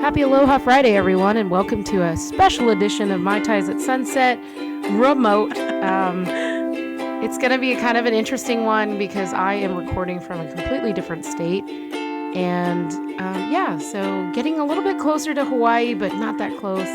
Happy Aloha Friday, everyone, and welcome to a special edition of Mai Tais at Sunset remote. It's going to be kind of an interesting one because I am recording from a completely different state. And so getting a little bit closer to Hawaii, but not that close.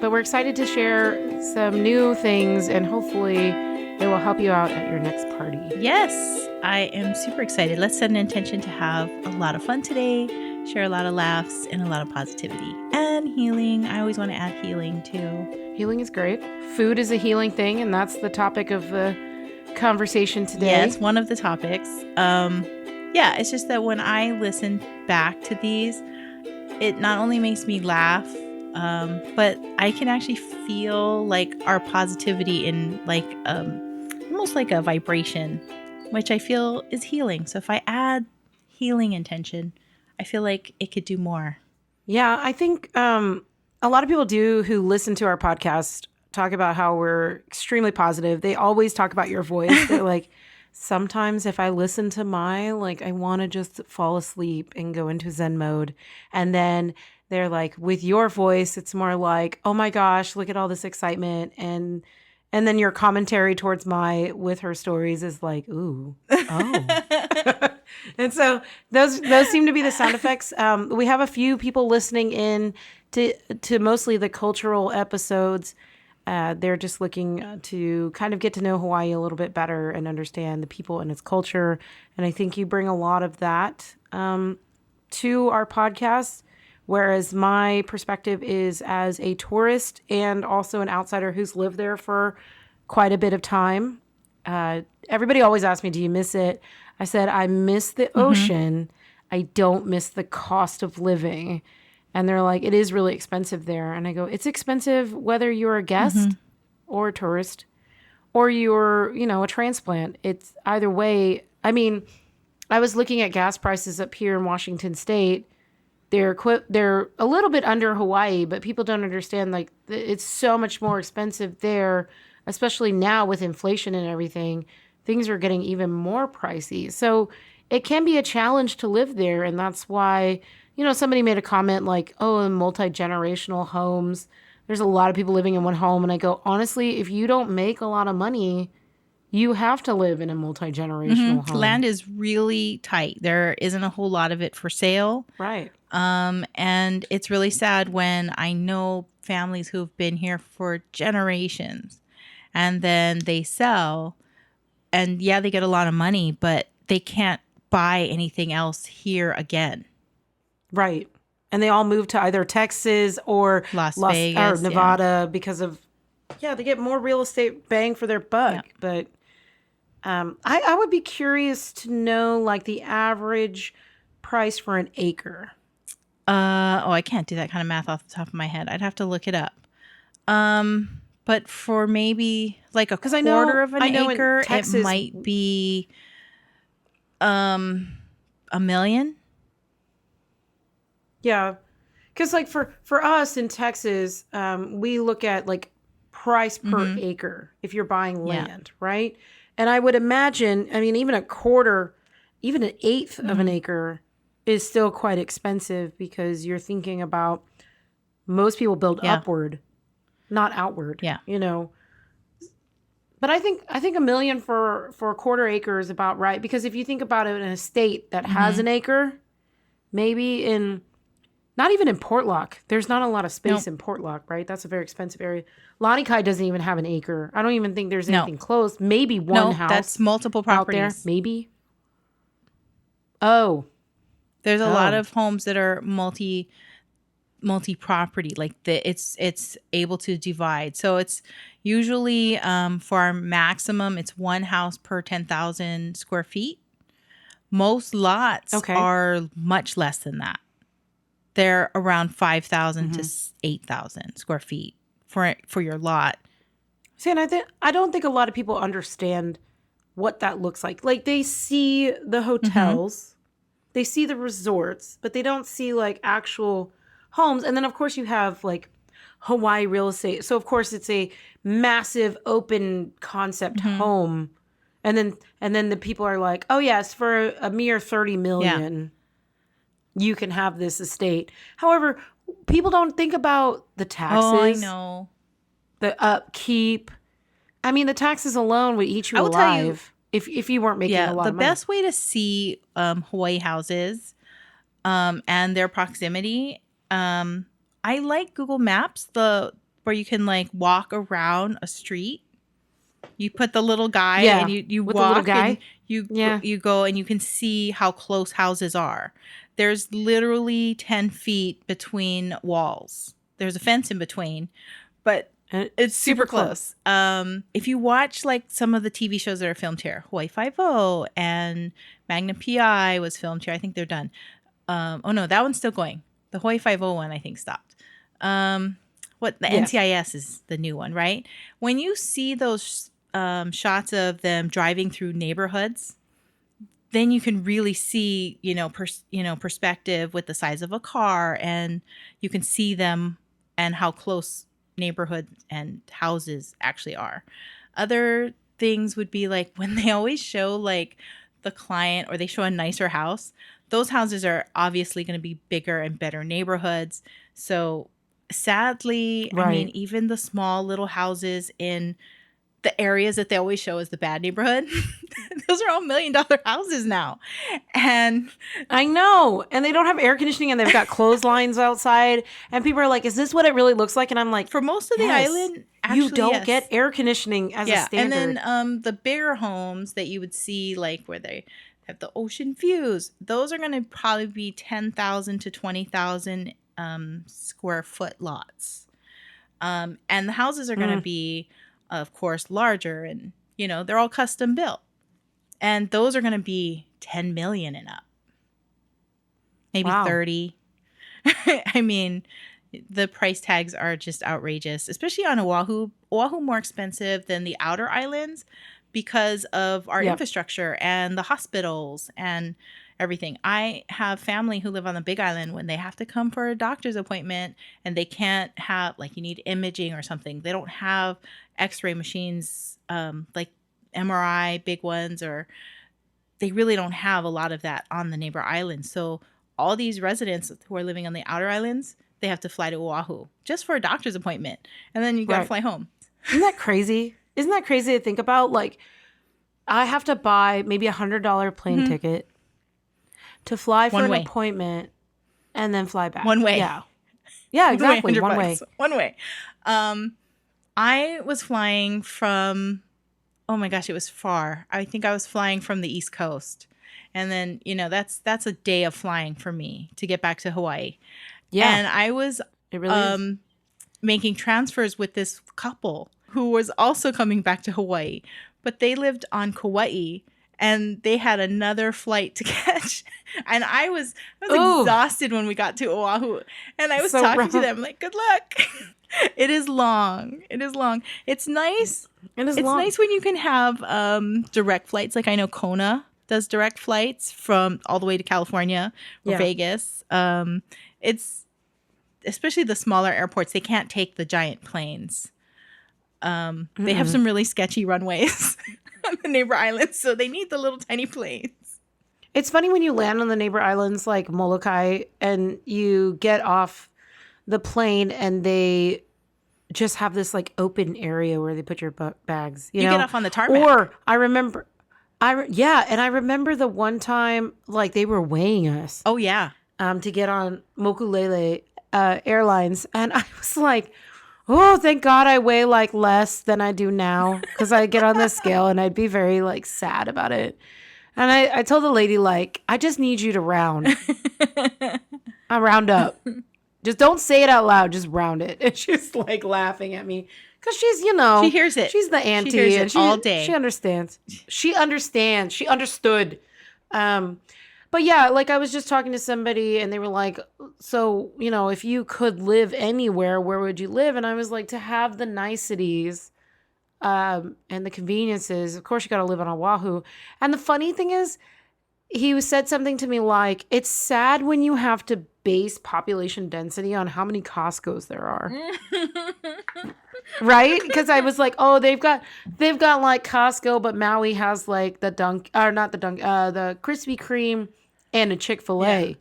But we're excited to share some new things, and hopefully it will help you out at your next party. Yes, I am super excited. Let's set an intention to have a lot of fun today, share a lot of laughs, and a lot of positivity. And healing. I always want to add healing too. Healing is great. Food is a healing thing, and that's the topic of the conversation today. Yes, one of the topics. It's just that when I listen back to these, it not only makes me laugh, but I can actually feel like our positivity in like almost like a vibration, which I feel is healing. So if I add healing intention, I feel like it could do more. Yeah, I think a lot of people who listen to our podcast talk about how we're extremely positive. They always talk about your voice. They're like, sometimes if I listen to I want to just fall asleep and go into Zen mode. And then they're like, with your voice, it's more like, oh my gosh, look at all this excitement. And then your commentary towards Mai with her stories is like, ooh, oh. And so those seem to be the sound effects. We have a few people listening in to mostly the cultural episodes. They're just looking to kind of get to know Hawaii a little bit better and understand the people and its culture. And I think you bring a lot of that to our podcast, whereas my perspective is as a tourist and also an outsider who's lived there for quite a bit of time. Everybody always asks me, do you miss it? I said, I miss the ocean. I don't miss the cost of living. And they're like, it is really expensive there. And I go, it's expensive whether you're a guest or a tourist or you're, a transplant. It's either way. I mean, I was looking at gas prices up here in Washington State. They're a little bit under Hawaii, but people don't understand, like, it's so much more expensive there, especially now with inflation and everything. Things are getting even more pricey. So it can be a challenge to live there. And that's why, somebody made a comment like, oh, in multi-generational homes, there's a lot of people living in one home. And I go, honestly, if you don't make a lot of money, you have to live in a multi-generational home. Land is really tight. There isn't a whole lot of it for sale. Right. And it's really sad when I know families who've been here for generations and then they sell and they get a lot of money, but they can't buy anything else here again. Right. And they all move to either Texas or Las Vegas or Nevada because of, they get more real estate bang for their buck. Yeah. But I would be curious to know like the average price for an acre. I can't do that kind of math off the top of my head. I'd have to look it up. But for maybe like a quarter of an acre, Texas, it might be $1 million. Yeah. Because like for us in Texas, we look at like price per acre if you're buying land, right? And I would imagine, even a quarter, even an eighth of an acre is still quite expensive because you're thinking about most people build upward, not outward. Yeah. But I think $1 million for a quarter acre is about right, because if you think about it in a state that has an acre, maybe not even in Portlock. There's not a lot of space in Portlock, right? That's a very expensive area. Lanikai doesn't even have an acre. I don't even think there's anything close. Maybe one house. That's multiple properties. Out there. Maybe. Oh. There's a lot of homes that are multi-property. Like it's able to divide. So it's usually for our maximum, it's one house per 10,000 square feet. Most lots are much less than that. They're around 5,000 to 8,000 square feet for your lot. See, and I don't think a lot of people understand what that looks like. Like they see the hotels, they see the resorts, but they don't see like actual homes. And then of course you have like Hawaii real estate. So of course it's a massive open concept home. And then the people are like, oh yes, for a mere 30 million. you can have this estate. However, people don't think about the taxes. Oh, I know. The upkeep. I mean, the taxes alone would eat you I will tell you, alive if you weren't making a lot the of money. best way to see Hawaii houses and their proximity, I like Google Maps, where you can like walk around a street. You put the little guy and you with walk the little guy. and you go and you can see how close houses are. There's literally 10 feet between walls. There's a fence in between, but it's super close. If you watch like some of the TV shows that are filmed here, Hawaii Five-0 and Magna PI was filmed here. I think they're done. Oh no, that one's still going. The Hawaii Five-0 one I think stopped. NCIS is the new one, right? When you see those shots of them driving through neighborhoods, then you can really see, perspective with the size of a car, and you can see them and how close neighborhoods and houses actually are. Other things would be like when they always show like the client or they show a nicer house, those houses are obviously going to be bigger and better neighborhoods. So sadly, Right. I mean, even the small little houses in the areas that they always show as the bad neighborhood, those are all $1 million houses now. And I know. And they don't have air conditioning and they've got clotheslines outside. And people are like, is this what it really looks like? And I'm like, for most of the yes, island, actually, you don't yes. get air conditioning as a standard. And then the bigger homes that you would see, like where they have the ocean views, those are going to probably be 10,000 to 20,000 square foot lots. And the houses are going to be, of course, larger, and they're all custom built, and those are going to be 10 million and up, maybe 30. I mean, the price tags are just outrageous, especially on Oahu. Oahu more expensive than the outer islands because of our infrastructure and the hospitals and everything. I have family who live on the Big Island. When they have to come for a doctor's appointment and they can't have, like, you need imaging or something, they don't have x-ray machines, like MRI, big ones, or they really don't have a lot of that on the neighbor islands. So all these residents who are living on the outer islands, they have to fly to Oahu just for a doctor's appointment. And then you got to fly home. Isn't that crazy? Isn't that crazy to think about? Like, I have to buy maybe $100 plane ticket to fly for an appointment and then fly back. One way. Yeah, exactly. One way. One way. I was flying from, oh my gosh, it was far. I think I was flying from the East Coast. And then, that's a day of flying for me to get back to Hawaii. Yeah. And I was making transfers with this couple who was also coming back to Hawaii, but they lived on Kauai and they had another flight to catch. And I was exhausted when we got to Oahu. And I was talking to them like, good luck. It is long. It's nice. It's nice when you can have direct flights. Like I know Kona does direct flights from all the way to California or Vegas. It's especially the smaller airports. They can't take the giant planes. They have some really sketchy runways on the neighbor islands, so they need the little tiny planes. It's funny when you land on the neighbor islands like Molokai and you get off the plane and they just have this like open area where they put your bags. You know? Get off on the tarmac. Or I remember the one time like they were weighing us. Oh yeah. To get on Ukulele Airlines, and I was like, oh, thank God I weigh like less than I do now, because I get on the scale and I'd be very like sad about it. And I told the lady, like, I just need you to round. I round up. Just don't say it out loud. Just round it. And she's like laughing at me because she's, she hears it. She's the auntie. She hears it all day. She understands. She understood. But yeah, like I was just talking to somebody and they were like, so, if you could live anywhere, where would you live? And I was like, to have the niceties and the conveniences, of course you got to live on Oahu. And the funny thing is, he said something to me like, it's sad when you have to base population density on how many Costcos there are. Right? Because I was like, oh, they've got like Costco, but Maui has like the Krispy Kreme and a Chick-fil-A.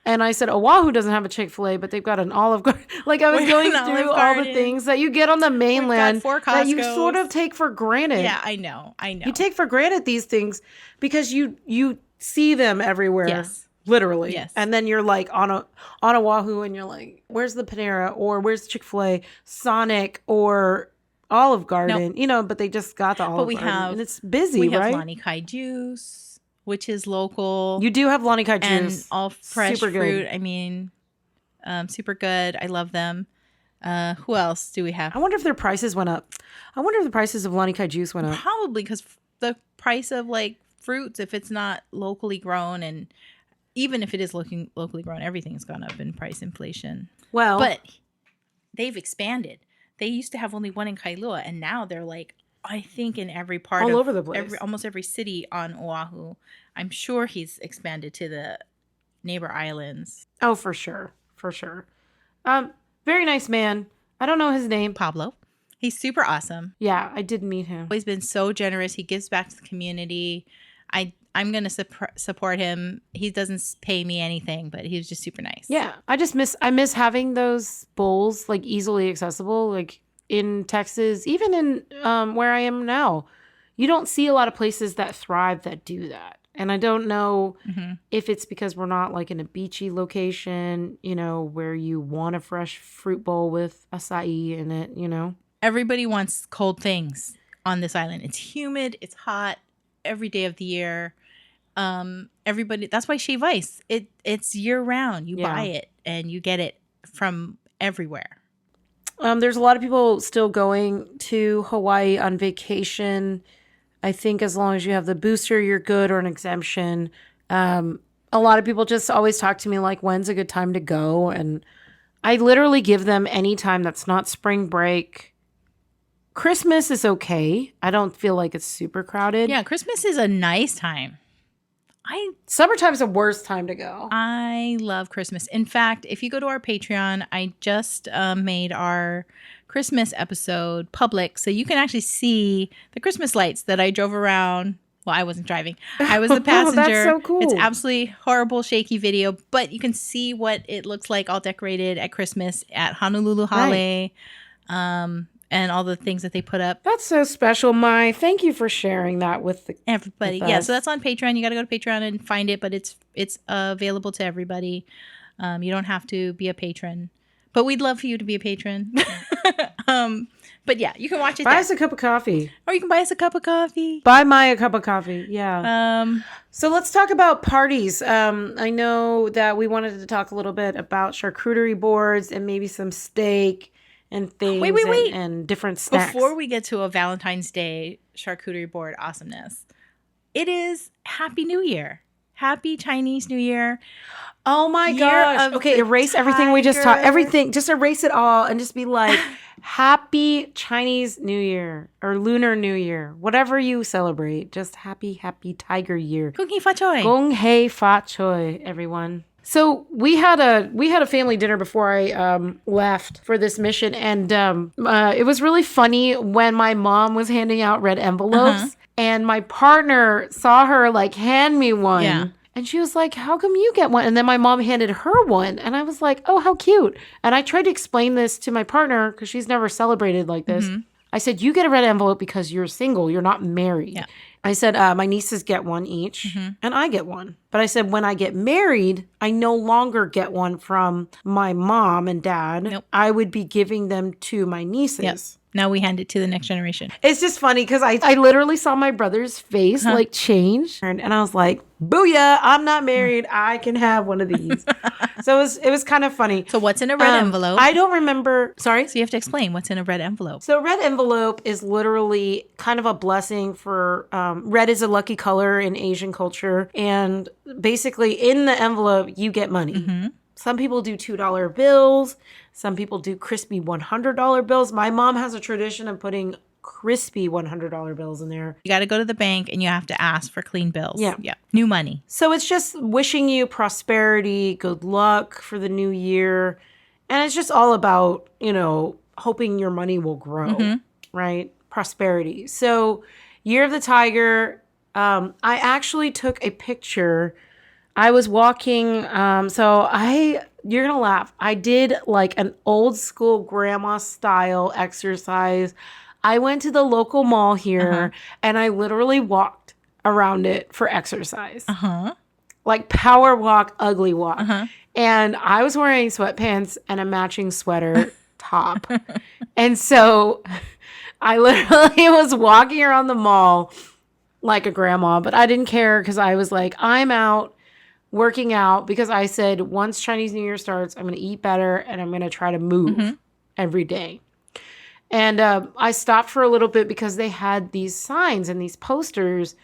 And I said, Oahu doesn't have a Chick-fil-A, but they've got an Olive Garden. Like I was going through all the things that you get on the mainland that you sort of take for granted. Yeah, I know. You take for granted these things because you see them everywhere. Yes. Literally. Yes. And then you're like on Oahu and you're like, where's the Panera? Or where's Chick-fil-A? Sonic or Olive Garden. Nope. But they just got the Olive Garden. And it's busy, right? We have Lani Kai juice, which is local. You do have Lani Kai juice. And all fresh super fruit. Good. I mean, super good. I love them. Who else do we have? I wonder if their prices went up. I wonder if the prices of Lani Kai juice went up. Probably because the price of like fruits, if it's not locally grown, and even if it is locally grown, everything's gone up in price inflation. Well, but they've expanded. They used to have only one in Kailua, and now they're like, I think in every part all over the place. Almost every city on Oahu. I'm sure he's expanded to the neighbor islands. Oh, for sure. For sure. Very nice man. I don't know his name. Pablo. He's super awesome. Yeah, I did meet him. Always been so generous. He gives back to the community. I'm going to support him. He doesn't pay me anything, but he was just super nice. Yeah. I miss having those bowls like easily accessible, like in Texas, even in where I am now. You don't see a lot of places that thrive that do that. And I don't know if it's because we're not like in a beachy location, where you want a fresh fruit bowl with acai in it, Everybody wants cold things on this island. It's humid. It's hot every day of the year. Everybody, that's why Shave Ice, it's year round. You buy it and you get it from everywhere. There's a lot of people still going to Hawaii on vacation. I think as long as you have the booster, you're good, or an exemption. A lot of people just always talk to me like, when's a good time to go? And I literally give them any time that's not spring break. Christmas is okay. I don't feel like it's super crowded. Yeah, Christmas is a nice time. Summertime's the worst time to go. I love Christmas. In fact, if you go to our Patreon, I just made our Christmas episode public, so you can actually see the Christmas lights that I drove around. Well, I wasn't driving. I was the passenger. That's so cool. It's absolutely horrible, shaky video, but you can see what it looks like all decorated at Christmas at Honolulu Hale. Right. And all the things that they put up. That's so special, Mai. Thank you for sharing that with everybody. Yeah, so that's on Patreon. You got to go to Patreon and find it, but it's available to everybody. You don't have to be a patron, but we'd love for you to be a patron. But yeah, you can watch it. Buy us a cup of coffee, or you can buy us a cup of coffee. Buy Mai a cup of coffee. Yeah. So let's talk about parties. I know that we wanted to talk a little bit about charcuterie boards and maybe some steak. And things wait. And different snacks. Before we get to a Valentine's Day charcuterie board awesomeness, it is Happy New Year. Happy Chinese New Year. Oh my gosh. Okay, erase everything we just talked. Everything. Just erase it all and just be like, Happy Chinese New Year or Lunar New Year. Whatever you celebrate. Just happy Tiger Year. Gong hei fa choi. Gong hei fa choi, everyone. So we had a family dinner before I left for this mission, and it was really funny when my mom was handing out red envelopes, and my partner saw her like hand me one, and she was like, "How come you get one?" And then my mom handed her one, and I was like, "Oh, how cute!" And I tried to explain this to my partner because she's never celebrated like this. I said, "You get a red envelope because you're single, you're not married." Yeah. I said, my nieces get one each, and I get one. But I said, when I get married, I no longer get one from my mom and dad. Nope. I would be giving them to my nieces. Yep. Now we hand it to the next generation. It's just funny because I literally saw my brother's face like change. And I was like, booyah, I'm not married. I can have one of these. So it was kind of funny. So what's in a red envelope? I don't remember. Sorry? So you have to explain what's in a red envelope. So a red envelope is literally kind of a blessing for, red is a lucky color in Asian culture. And basically in the envelope, you get money. Some people do $2 bills. Some people do crispy $100 bills. My mom has a tradition of putting crispy $100 bills in there. You got to go to the bank and you have to ask for clean bills. Yeah. New money. So it's just wishing you prosperity, good luck for the new year. And it's just all about, hoping your money will grow, right? Prosperity. So Year of the Tiger, I actually took a picture I was walking. You're going to laugh. I did like an old school grandma style exercise. I went to the local mall here and I literally walked around it for exercise. Like power walk, ugly walk. And I was wearing sweatpants and a matching sweater top. And so I literally was walking around the mall like a grandma, but I didn't care because I was like, I'm out working out because I said once Chinese New Year starts, I'm going to eat better and I'm going to try to move every day. And I stopped for a little bit because they had these signs and these posters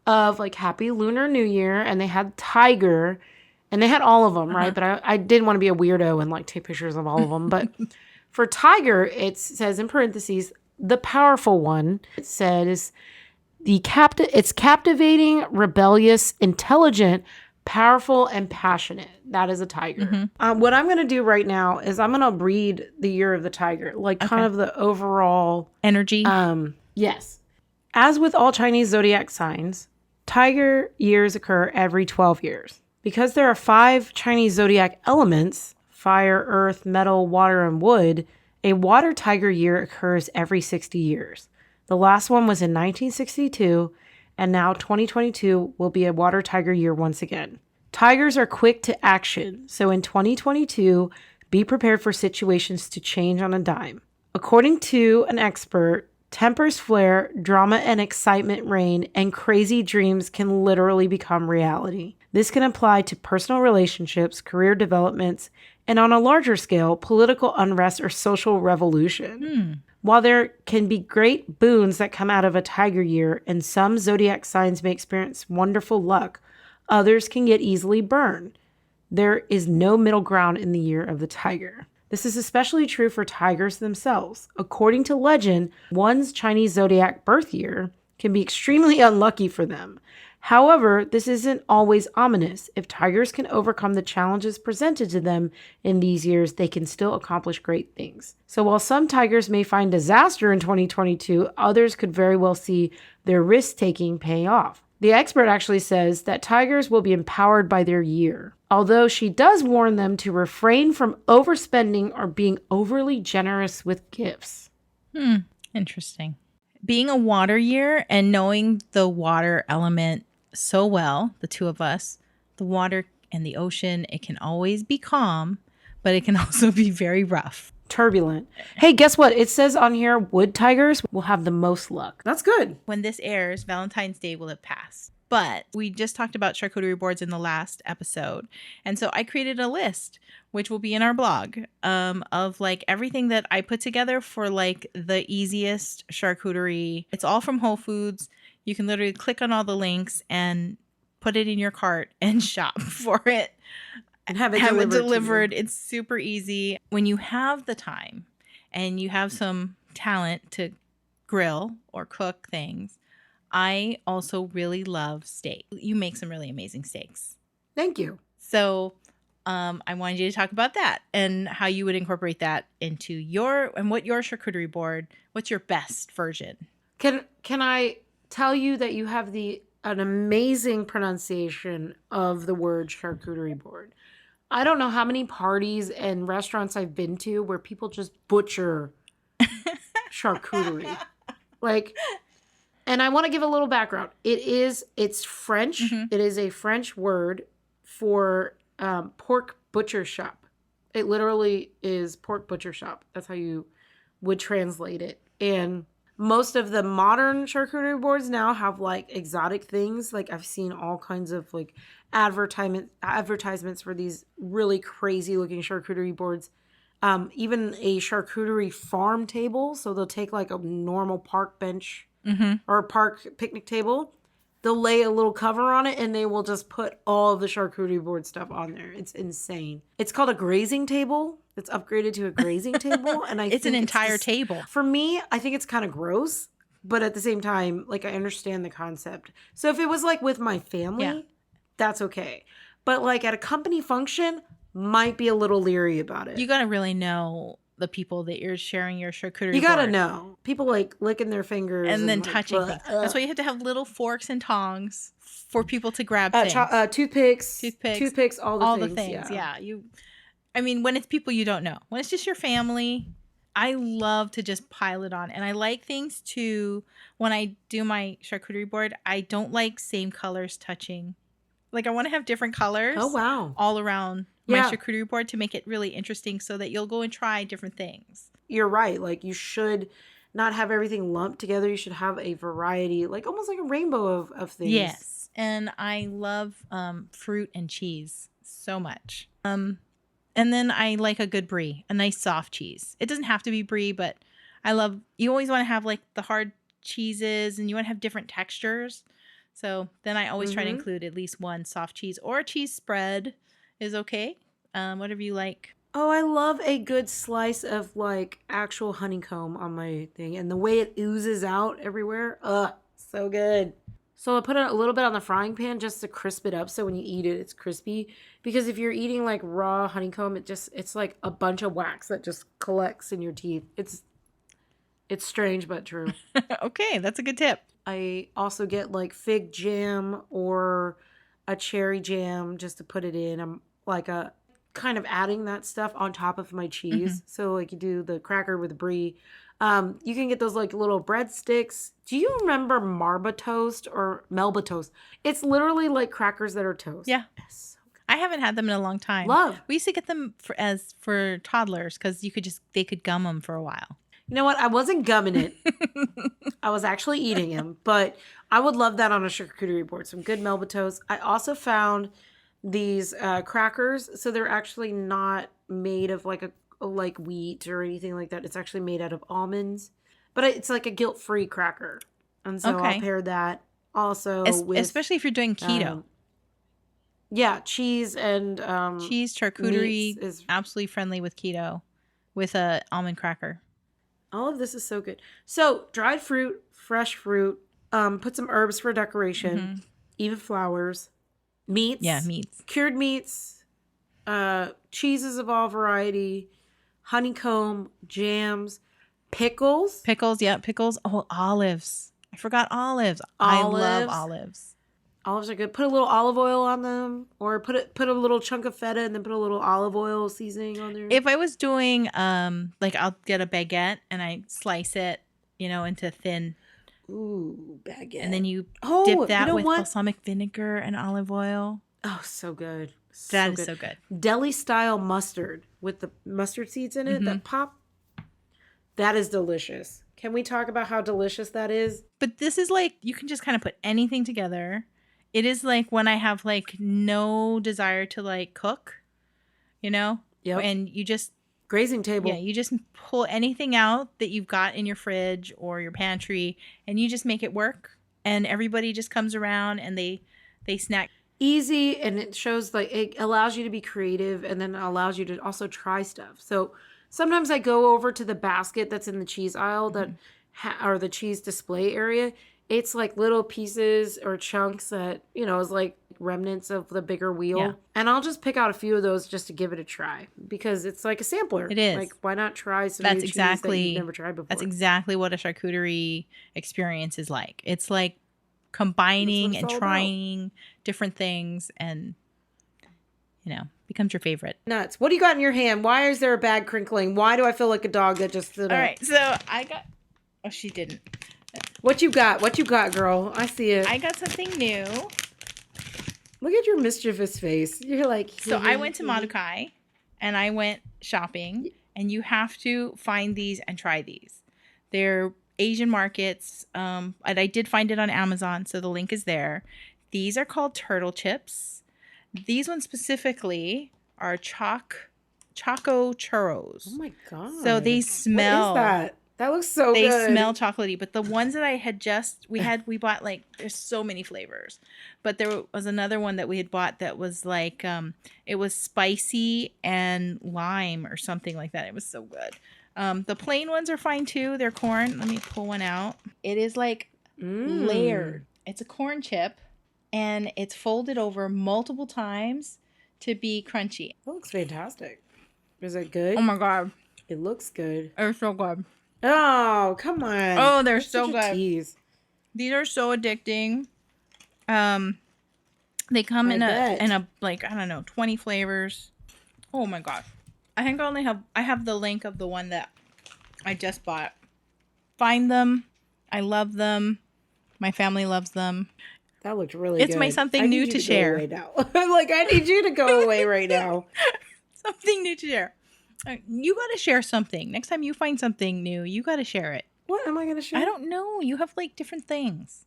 of like Happy Lunar New Year, and they had Tiger, and they had all of them, right? But I didn't want to be a weirdo and like take pictures of all of them. But for Tiger, it says in parentheses, the powerful one. It says it's captivating, rebellious, intelligent, powerful, and passionate. That is a tiger. What I'm going to do right now is I'm going to read the year of the tiger, like kind of the overall energy. Yes. As with all Chinese zodiac signs, tiger years occur every 12 years. Because there are 5 Chinese zodiac elements, fire, earth, metal, water, and wood, a water tiger year occurs every 60 years. The last one was in 1962, and now 2022 will be a water tiger year once again. Tigers are quick to action, so in 2022, be prepared for situations to change on a dime. According to an expert, tempers flare, drama and excitement reign, and crazy dreams can literally become reality. This can apply to personal relationships, career developments, and on a larger scale, political unrest or social revolution. While there can be great boons that come out of a tiger year, and some zodiac signs may experience wonderful luck, others can get easily burned. There is no middle ground in the year of the tiger. This is especially true for tigers themselves. According to legend, one's Chinese zodiac birth year can be extremely unlucky for them. However, this isn't always ominous. If tigers can overcome the challenges presented to them in these years, they can still accomplish great things. So while some tigers may find disaster in 2022, others could very well see their risk-taking pay off. The expert actually says that tigers will be empowered by their year, although she does warn them to refrain from overspending or being overly generous with gifts. Interesting. Being a water year and knowing the water element so well, the two of us, the water and the ocean, it can always be calm, but it can also be very rough. Turbulent. Hey, guess what? It says on here, wood tigers will have the most luck. That's good. When this airs, Valentine's Day will have passed. But we just talked about charcuterie boards in the last episode. And so I created a list, which will be in our blog, of like everything that I put together for like the easiest charcuterie. It's all from Whole Foods. You can literally click on all the links and put it in your cart and shop for it. And have it delivered. It's super easy. When you have the time and you have some talent to grill or cook things, I also really love steak. You make some really amazing steaks. Thank you. So I wanted you to talk about that and how you would incorporate that into what your charcuterie board, what's your best version? Can I tell you that you have an amazing pronunciation of the word charcuterie board? I don't know how many parties and restaurants I've been to where people just butcher charcuterie. And I want to give a little background. It's French. It is a French word for pork butcher shop. It literally is pork butcher shop. That's how you would translate it. And most of the modern charcuterie boards now have like exotic things. Like I've seen all kinds of like advertisements for these really crazy looking charcuterie boards. Even a charcuterie farm table. So they'll take like a normal park bench or a park picnic table. They'll lay a little cover on it and they will just put all of the charcuterie board stuff on there. It's insane. It's called a grazing table. It's upgraded to a grazing table. And it's an entire table. For me, I think it's kind of gross. But at the same time, like I understand the concept. So if it was like with my family, that's okay. But like at a company function, might be a little leery about it. You got to really know the people that you're sharing your charcuterie You gotta board. know. People like licking their fingers And then like, touching things. That's why you have to have little forks and tongs for people to grab things. Toothpicks, all the things. Yeah. I mean, when it's people you don't know. When it's just your family, I love to just pile it on. And I like things to, when I do my charcuterie board, I don't like same colors touching. Like, I want to have different colors all around my charcuterie board to make it really interesting so that you'll go and try different things. You're right. Like, you should not have everything lumped together. You should have a variety, like almost like a rainbow of things. Yes. And I love fruit and cheese so much. And then I like a good brie, a nice soft cheese. It doesn't have to be brie, but you always want to have like the hard cheeses and you want to have different textures. So then I always try to include at least one soft cheese or a cheese spread is okay. Whatever you like. Oh, I love a good slice of like actual honeycomb on my thing. And the way it oozes out everywhere. So good. So I put a little bit on the frying pan just to crisp it up. So when you eat it, it's crispy. Because if you're eating like raw honeycomb, it's like a bunch of wax that just collects in your teeth. It's strange, but true. Okay, that's a good tip. I also get like fig jam or a cherry jam just to put it in. I'm like a kind of adding that stuff on top of my cheese. So like you do the cracker with brie. You can get those like little breadsticks. Do you remember Marba toast or Melba toast? It's literally like crackers that are toast. Yeah. So I haven't had them in a long time. We used to get them for toddlers because they could gum them for a while. You know what? I wasn't gumming it. I was actually eating them, but I would love that on a charcuterie board. Some good Melba toast. I also found these crackers, so they're actually not made of like like wheat or anything like that. It's actually made out of almonds, but it's like a guilt-free cracker, and so I'll pair that also with, especially if you're doing keto. Cheese and cheese charcuterie is absolutely friendly with keto, with a almond cracker. All of this is so good. So dried fruit, fresh fruit, put some herbs for decoration, even flowers, meats. Yeah, meats. Cured meats, cheeses of all variety, honeycomb, jams, pickles. Pickles. Oh, olives. I forgot olives. I love olives. Olives are good. Put a little olive oil on them, or put a little chunk of feta and then put a little olive oil seasoning on there. If I was doing like I'll get a baguette and I slice it, into thin. Ooh, baguette. And then you dip that with balsamic vinegar and olive oil. Oh, so good. That is so good. Deli style mustard with the mustard seeds in it that pop. That is delicious. Can we talk about how delicious that is? But this is like, you can just kind of put anything together. It is like when I have like no desire to like cook, Yep. And you just grazing table. Yeah, you just pull anything out that you've got in your fridge or your pantry and you just make it work. And everybody just comes around and they snack. Easy, and it shows like it allows you to be creative, and then it allows you to also try stuff. So sometimes I go over to the basket that's in the cheese aisle or the cheese display area. It's like little pieces or chunks that, is like remnants of the bigger wheel. Yeah. And I'll just pick out a few of those just to give it a try because it's like a sampler. It is. Like, why not try some new cheese that you've never tried before? That's exactly what a charcuterie experience is like. It's like combining and trying different things and, becomes your favorite. Nuts. What do you got in your hand? Why is there a bag crinkling? Why do I feel like a dog that just stood up? All right. So I got... Oh, she didn't. What you got? What you got, girl? I see it. I got something new. Look at your mischievous face. You're like... So I went to Manukai and I went shopping, and you have to find these and try these. They're Asian markets. And I did find it on Amazon, so the link is there. These are called turtle chips. These ones specifically are Choco churros. Oh my God. So they smell... What is that? That looks so good. They smell chocolatey, but the ones that I had we bought like, there's so many flavors, but there was another one that we had bought that was like, it was spicy and lime or something like that. It was so good. The plain ones are fine too. They're corn. Let me pull one out. It is like layered. It's a corn chip and it's folded over multiple times to be crunchy. That looks fantastic. Is it good? Oh my God. It looks good. They're so good. Oh, come on. Oh, they're That's so such a good. tease. These are so addicting. They come I in bet. a like, I don't know, 20 flavors. Oh my gosh. I think I have the link of the one that I just bought. Find them. I love them. My family loves them. That looked really It's good. my something I new need to you share. Go away now. Like, I need you to go away right now. Something new to share. You got to share something. Next time you find something new, you got to share it. What am I going to share? I don't know. You have like different things.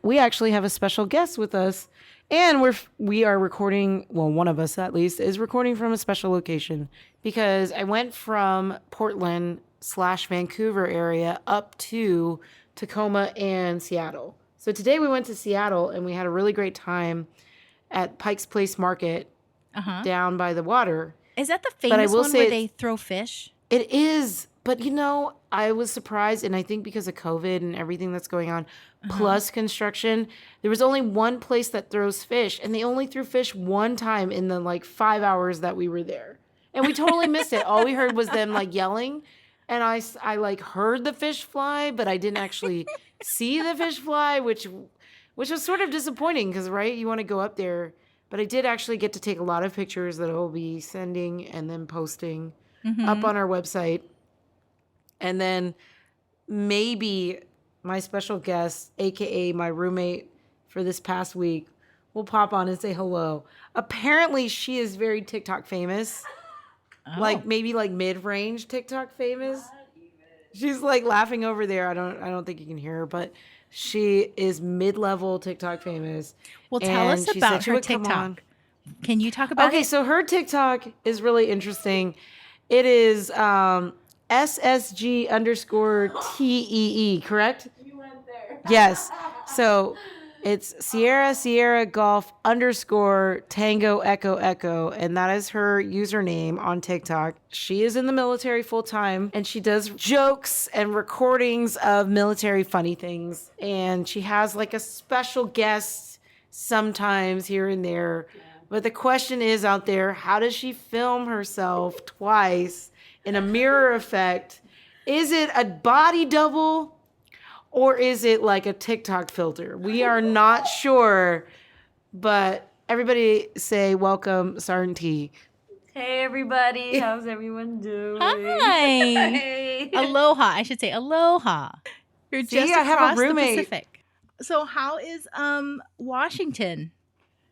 We actually have a special guest with us, and we are recording. Well, one of us at least is recording from a special location because I went from Portland/Vancouver area up to Tacoma and Seattle. So today we went to Seattle and we had a really great time at Pike's Place Market down by the water. Is that the famous one where they throw fish? It is. But, I was surprised, and I think because of COVID and everything that's going on, plus construction, there was only one place that throws fish, and they only threw fish one time in the, 5 hours that we were there. And we totally missed it. All we heard was them, yelling, and I heard the fish fly, but I didn't actually see the fish fly, which was sort of disappointing because, right, you want to go up there. But I did actually get to take a lot of pictures that I'll be sending and then posting up on our website. And then maybe my special guest, a.k.a. my roommate for this past week, will pop on and say hello. Apparently, she is very TikTok famous. Oh. Maybe mid-range TikTok famous. She's laughing over there. I don't think you can hear her, but she is mid-level TikTok famous. Well, tell us about her TikTok. Can you talk about it? Okay, so her TikTok is really interesting. It is SSG_TEE, correct? You went there. Yes. So it's Sierra Golf _Tango Echo, and that is her username on TikTok. She is in the military full time, and she does jokes and recordings of military funny things. And she has a special guest sometimes here and there. But the question is out there, how does she film herself twice in a mirror effect? Is it a body double or is it a TikTok filter? We are not sure, but everybody say welcome, Sergeant T. Hey everybody, how's everyone doing? Hi. Hey. Aloha. I should say aloha. You're just I have a across the roommate. Pacific. So how is Washington?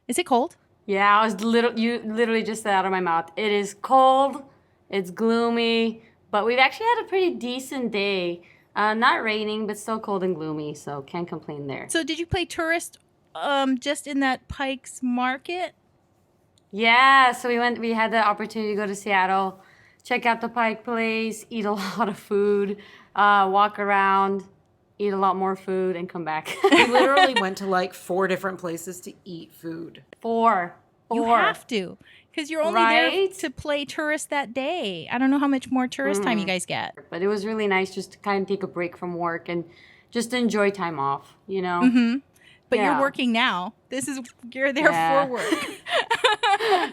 Is it cold? Yeah, you literally just said out of my mouth. It is cold, it's gloomy, but we've actually had a pretty decent day. Not raining, but still cold and gloomy, so can't complain there. So did you play tourist just in that Pike's Market? Yeah, so we had the opportunity to go to Seattle, check out the Pike Place, eat a lot of food, walk around, eat a lot more food, and come back. We literally went to 4 different places to eat food. Four. You have to, because you're only there Right? to play tourist that day. I don't know how much more tourist time you guys get. But it was really nice just to kind of take a break from work and just enjoy time off, But Yeah. you're working now. You're there Yeah. for work.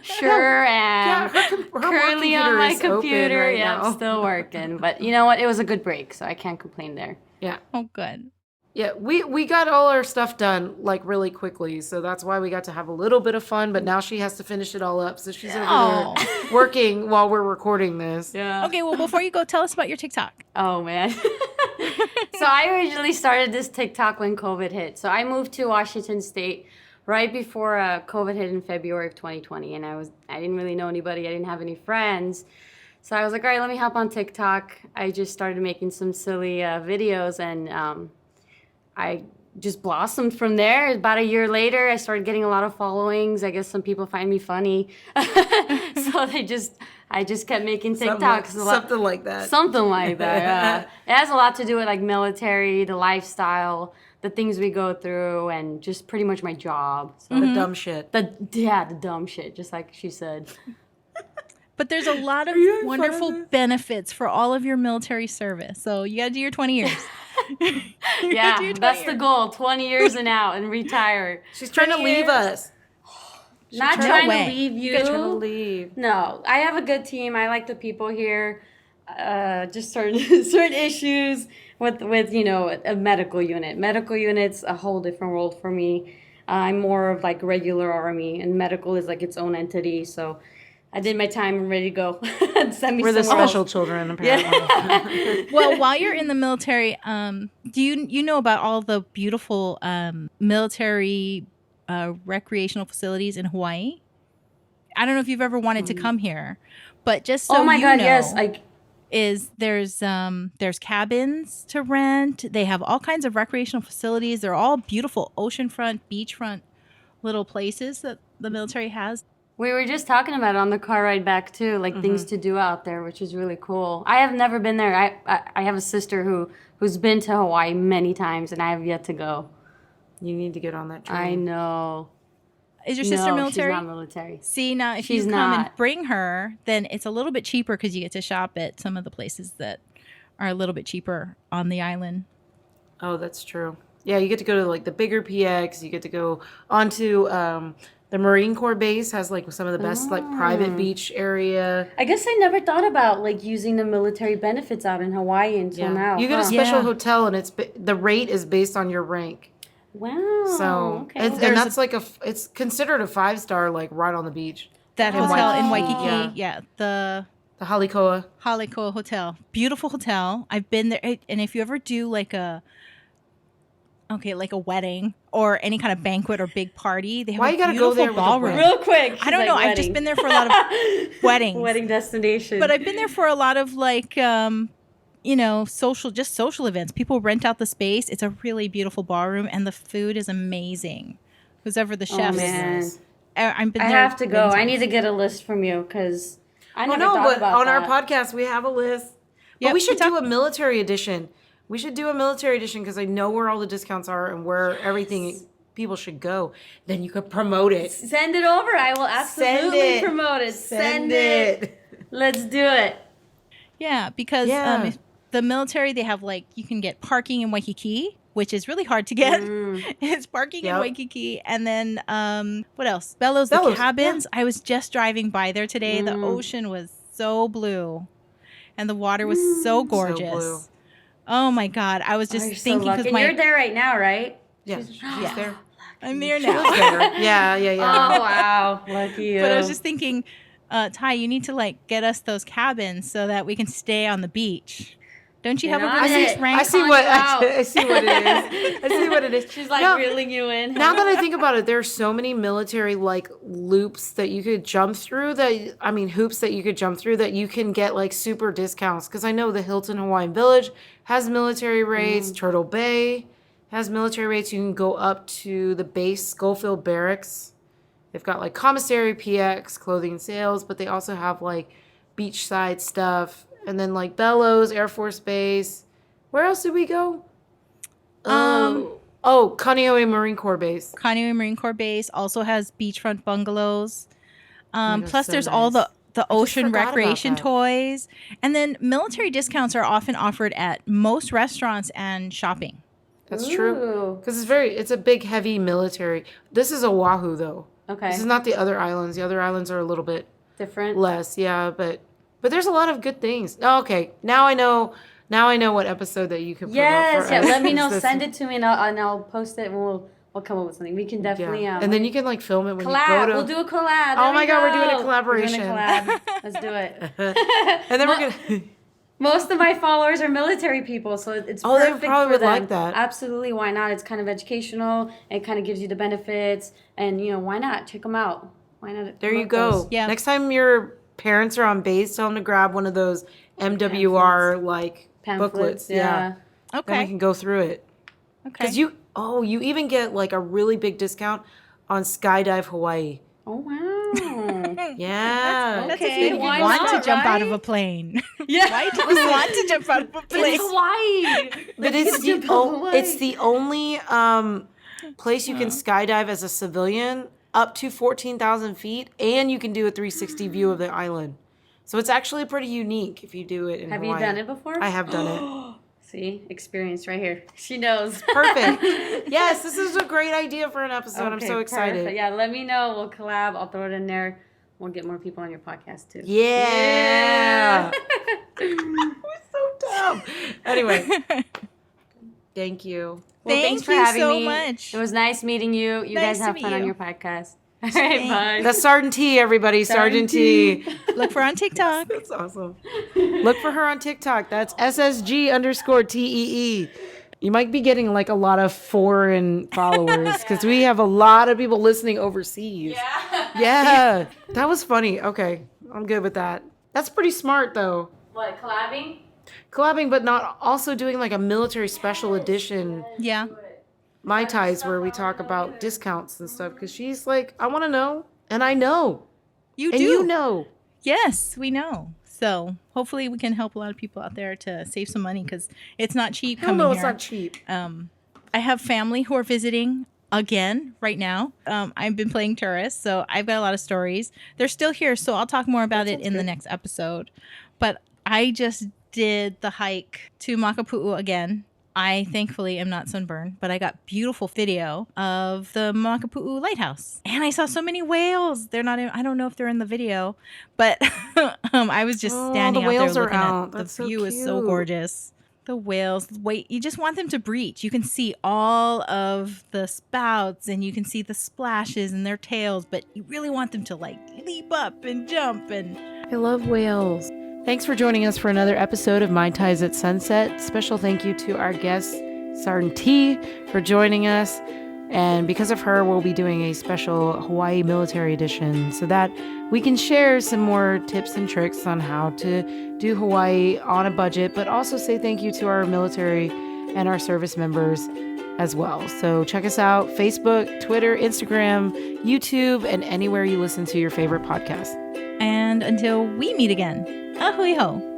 Sure am. her Currently work on my computer is open computer. right Yeah, now. I'm still working. But you know what? It was a good break, so I can't complain there. Yeah. Oh, good. Yeah, we got all our stuff done really quickly, so that's why we got to have a little bit of fun. But now she has to finish it all up, so she's over Oh. there working while we're recording this. Yeah. Okay, well, before you go, tell us about your TikTok. Oh man. So I originally started this TikTok when COVID hit. So I moved to Washington State right before COVID hit in February of 2020, and I didn't really know anybody. I didn't have any friends. So I was like, all right, let me hop on TikTok. I just started making some silly videos, and I just blossomed from there. About a year later, I started getting a lot of followings. I guess some people find me funny. So I just kept making TikToks. Something like that. Something like that. It has a lot to do with military, the lifestyle, the things we go through, and just pretty much my job. So The dumb shit. the dumb shit, just like she said. But there's a lot of you having fun wonderful with this? benefits for all of your military service. So you got to do your 20 years. Yeah, do 20 that's the years. goal. 20 years and out and retire. She's trying to 20 leave years. us. Not No trying way. to leave you. She's trying to leave. No, I have a good team. I like the people here. just certain certain issues with a medical unit. Medical unit's a whole different world for me. I'm more of like regular army, and medical is like its own entity. So I did my time and ready to go. Send me We're the somewhere special else. children, apparently. Yeah. Well, while you're in the military, do you know about all the beautiful military recreational facilities in Hawaii? I don't know if you've ever wanted to come here, but just so Oh my you God, know, yes. there's cabins to rent. They have all kinds of recreational facilities. They're all beautiful oceanfront, beachfront little places that the military has. We were just talking about it on the car ride back too, like things to do out there, which is really cool. I have never been there. I have a sister who's been to Hawaii many times, and I have yet to go. You need to get on that train. I know. Is your sister military? She's not military. See, now if She's you come and not. bring her, then it's a little bit cheaper because you get to shop at some of the places that are a little bit cheaper on the island. Oh, that's true. Yeah, you get to go to like the bigger PX. You get to go onto the Marine Corps base has like some of the best like private beach area. I guess I never thought about like using the military benefits out in Hawaii until now. You get a special Yeah. hotel, and the rate is based on your rank. Wow. So okay. and that's like it's considered a 5-star, like right on the beach. That Wow. hotel in Waikiki. Waikiki, the The Halikoa. Halikoa Hotel, beautiful hotel. I've been there, and if you ever do like a wedding or any kind of banquet or big party, they have Why a you gotta beautiful go there with a ballroom. wedding? Real quick. I don't know. I've just been there for a lot of weddings. Wedding destination. But I've been there for a lot of like, social events. People rent out the space. It's a really beautiful ballroom, and the food is amazing. Who's ever the chef? man. I've been I there have to go. many I times. need to get a list from you because I Oh never no, thought but about on our that. podcast we have a list. But Yep, we should we do a military edition. We should do a military edition because I know where all the discounts are and where everything people should go. Then you could promote it. Send it over. I will absolutely it. promote it. Send it. Let's do it. Yeah, because Yeah. the military, they have like, you can get parking in Waikiki, which is really hard to get. It's parking in Yep. Waikiki. And then, what else? Bellows, the Bellows, cabins. I was just driving by there today. The ocean was so blue. And the water was so gorgeous. blue. Oh my God. I was just You're so thinking lucky. because And you're there right now, right? Yeah, she's there. I'm there She now. lives there. Yeah. Oh, wow. Lucky you. But I was just thinking, Tai, you need to like get us those cabins so that we can stay on the beach. Don't you have a Get really on nice it. rank? I see on what you out. I see what it is. I see what it is. She's like No, reeling you in. now that I think about it, there are so many military like loops that you could jump through hoops that you could jump through that you can get like super discounts. Because I know the Hilton Hawaiian Village has military rates. Turtle Bay has military rates. You can go up to the base Schofield Barracks. They've got like commissary, PX, clothing sales, but they also have like beachside stuff. And then like Bellows, Air Force Base. Where else did we go? Kaneohe Marine Corps Base. Kaneohe Marine Corps Base also has beachfront bungalows. that's Plus, so there's all nice. the ocean forgot about recreation that. toys. And then military discounts are often offered at most restaurants and shopping. That's true. Ooh. Because it's a big, heavy military. This is Oahu, though. Okay. This is not the other islands. The other islands are a little bit Different. less, yeah. But there's a lot of good things. Oh, okay, now I know what episode that you can put Yes. up for Yeah. us. Let me know. This- Send it to me, and I'll post it, and we'll come up with something. We can definitely. Yeah. And then you can like film it when you go collab. to. We'll do a collab. Oh There my we God, we're doing a go. collaboration. We're doing a collab. Let's do it. And then we're gonna. Most of my followers are military people, so it's Oh, they perfect probably for would them. like that. Absolutely, why not? It's kind of educational. It kind of gives you the benefits, and why not? Check them out. Why not? There you promote go. those? Yeah. Next time your parents are on base, tell them to grab one of those MWR like booklets. Yeah. Then we Okay. can go through it. Okay. Because you even get like a really big discount on Skydive Hawaii. Oh wow. Yeah. That's Okay, if you why want not, to jump out right? of a plane. Yeah. Why do you want to jump out of a plane? It's Hawaii. But it's the only place you can skydive as a civilian up to 14,000 feet, and you can do a 360 view of the island. So it's actually pretty unique if you do it in Have Hawaii. you done it before? I have done it. See, experience right here. She knows. Perfect. Yes, this is a great idea for an episode. I'm Okay, so excited. perfect. Yeah, let me know. We'll collab. I'll throw it in there. We'll get more people on your podcast too. Yeah. Yeah. Anyway, thank you. Well, Thank thanks for you having so me. much. It was nice meeting you. You Nice guys to have meet fun on you. your podcast. All right, bye. That's Sergeant T, everybody. Sergeant T. Look for her on TikTok. That's awesome. Look for her on TikTok. That's SSG_TEE. You might be getting like a lot of foreign followers because we have a lot of people listening overseas. Yeah. That was funny. Okay. I'm good with that. That's pretty smart though. What, collabing? Collabing, but not also doing like a military special edition Yeah. Mai Tais where we talk about discounts and stuff because she's like, I want to know. And I know. You And do. you know. Yes, we know. So hopefully we can help a lot of people out there to save some money because it's not cheap Hell coming no, here. it's not cheap. I have family who are visiting again right now. I've been playing tourist, so I've got a lot of stories. They're still here, so I'll talk more about it in the next episode. But I just did the hike to Makapu'u again. I thankfully am not sunburned, but I got beautiful video of the Makapu'u Lighthouse. And I saw so many whales. They're not in, I don't know if they're in the video, but I was just standing the out there whales are looking out. at the That's so view is so cute. gorgeous. The whales, wait, you just want them to breach. You can see all of the spouts and you can see the splashes in their tails, but you really want them to like leap up and jump and I love whales. Thanks for joining us for another episode of My Ties at Sunset. Special thank you to our guest, Sergeant T, for joining us. And because of her, we'll be doing a special Hawaii military edition so that we can share some more tips and tricks on how to do Hawaii on a budget, but also say thank you to our military and our service members as well. So check us out, Facebook, Twitter, Instagram, YouTube, and anywhere you listen to your favorite podcast. until we meet again. Ahui ho.